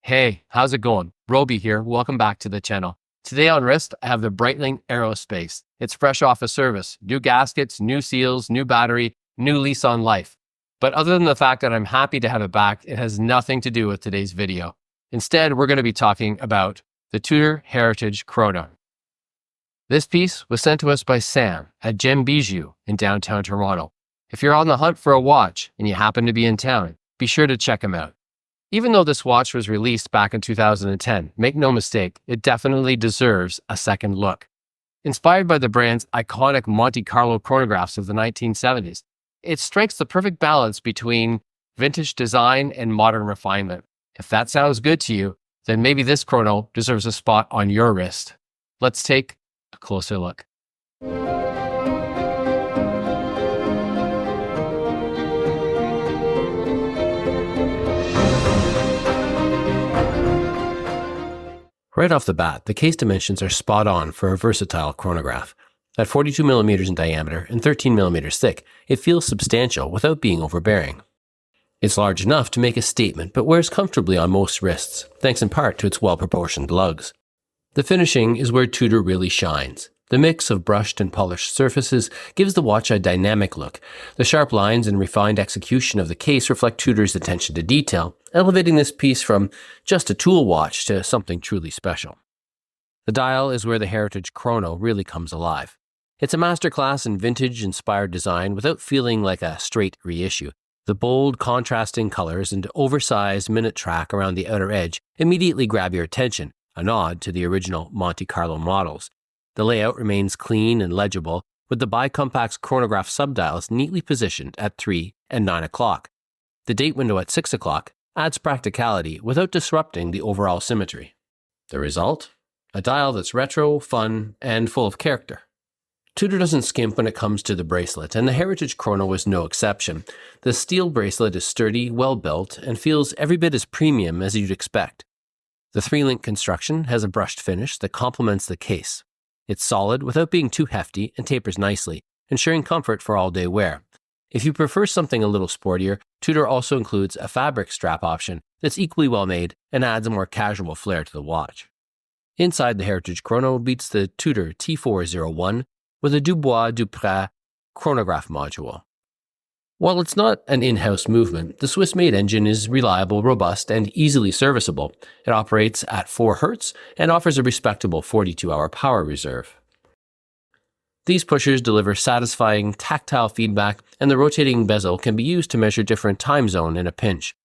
Hey, how's it going? Roby here. Welcome back to the channel. Today on wrist, I have the Breitling Aerospace. It's fresh off of service. New gaskets, new seals, new battery, new lease on life. But other than the fact that I'm happy to have it back, it has nothing to do with today's video. Instead, we're going to be talking about the Tudor Heritage Chrono. This piece was sent to us by Sam at Gem Bijou in downtown Toronto. If you're on the hunt for a watch and you happen to be in town, be sure to check him out. Even though this watch was released back in 2010, make no mistake, it definitely deserves a second look. Inspired by the brand's iconic Monte Carlo chronographs of the 1970s, it strikes the perfect balance between vintage design and modern refinement. If that sounds good to you, then maybe this chrono deserves a spot on your wrist. Let's take a closer look. Right off the bat, the case dimensions are spot on for a versatile chronograph. At 42 millimeters in diameter and 13 millimeters thick, it feels substantial without being overbearing. It's large enough to make a statement, but wears comfortably on most wrists, thanks in part to its well-proportioned lugs. The finishing is where Tudor really shines. The mix of brushed and polished surfaces gives the watch a dynamic look. The sharp lines and refined execution of the case reflect Tudor's attention to detail, elevating this piece from just a tool watch to something truly special. The dial is where the Heritage Chrono really comes alive. It's a masterclass in vintage-inspired design without feeling like a straight reissue. The bold, contrasting colors and oversized minute track around the outer edge immediately grab your attention, a nod to the original Monte Carlo models. The layout remains clean and legible, with the bicompax chronograph subdials neatly positioned at 3 and 9 o'clock. The date window at 6 o'clock adds practicality without disrupting the overall symmetry. The result? A dial that's retro, fun, and full of character. Tudor doesn't skimp when it comes to the bracelet, and the Heritage Chrono is no exception. The steel bracelet is sturdy, well-built, and feels every bit as premium as you'd expect. The 3-link construction has a brushed finish that complements the case. It's solid without being too hefty and tapers nicely, ensuring comfort for all-day wear. If you prefer something a little sportier, Tudor also includes a fabric strap option that's equally well made and adds a more casual flair to the watch. Inside, the Heritage Chrono beats the Tudor T401 with a Dubois-Dupré chronograph module. While it's not an in-house movement, the Swiss-made engine is reliable, robust, and easily serviceable. It operates at 4 Hz and offers a respectable 42-hour power reserve. These pushers deliver satisfying tactile feedback, and the rotating bezel can be used to measure different time zone in a pinch.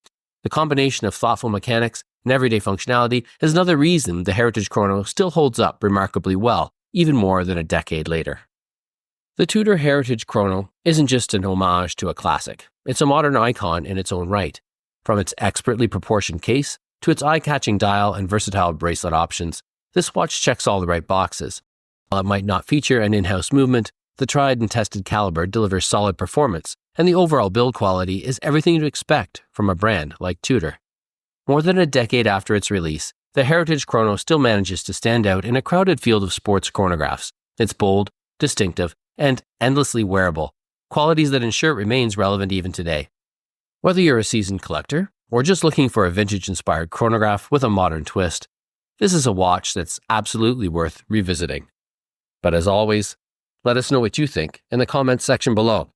The combination of thoughtful mechanics and everyday functionality is another reason the Heritage Chrono still holds up remarkably well, even more than a decade later. The Tudor Heritage Chrono isn't just an homage to a classic. It's a modern icon in its own right. From its expertly proportioned case to its eye-catching dial and versatile bracelet options, this watch checks all the right boxes. While it might not feature an in-house movement, the tried and tested caliber delivers solid performance, and the overall build quality is everything you'd expect from a brand like Tudor. More than a decade after its release, the Heritage Chrono still manages to stand out in a crowded field of sports chronographs. It's bold, distinctive, and endlessly wearable, qualities that ensure it remains relevant even today. Whether you're a seasoned collector or just looking for a vintage-inspired chronograph with a modern twist, this is a watch that's absolutely worth revisiting. But as always, let us know what you think in the comments section below.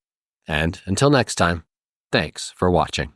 And until next time, thanks for watching.